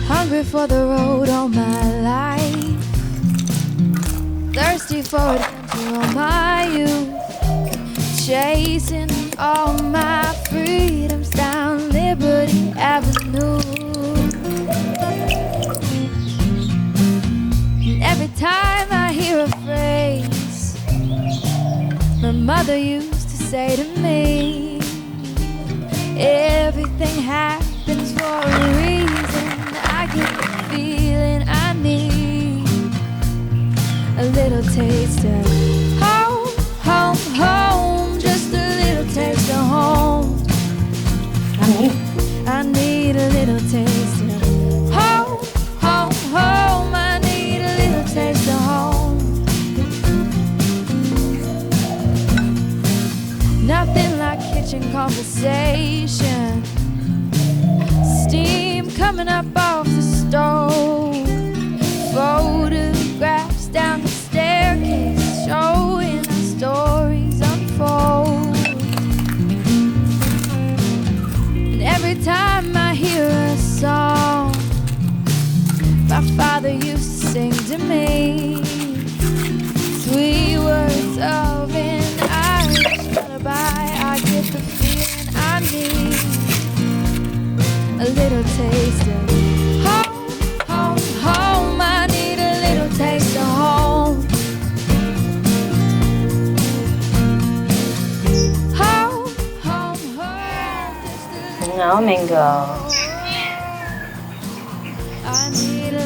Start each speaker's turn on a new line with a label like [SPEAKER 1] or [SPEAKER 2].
[SPEAKER 1] Hungry for the road all my life, thirsty for adventure all my youth, chasing all my freedoms down Liberty Avenue. And every time I hear a phrase my mother used to say to me, everything happens for a reason, I get the feeling I need a little taste of home, home, home, just a little taste of home. I need a little taste of home, home, home. I need a little taste of home. Nothing like kitchen conversation, steam coming up off the stove, photographs down the staircase showing our stories unfold. And every time I hear a song my father used to sing to me, sweet words of an Irish lullaby, I get the feeling I need a little taste of home, home, home. I need a little taste of home. Home, home, home.
[SPEAKER 2] No, Mingo.
[SPEAKER 1] I need a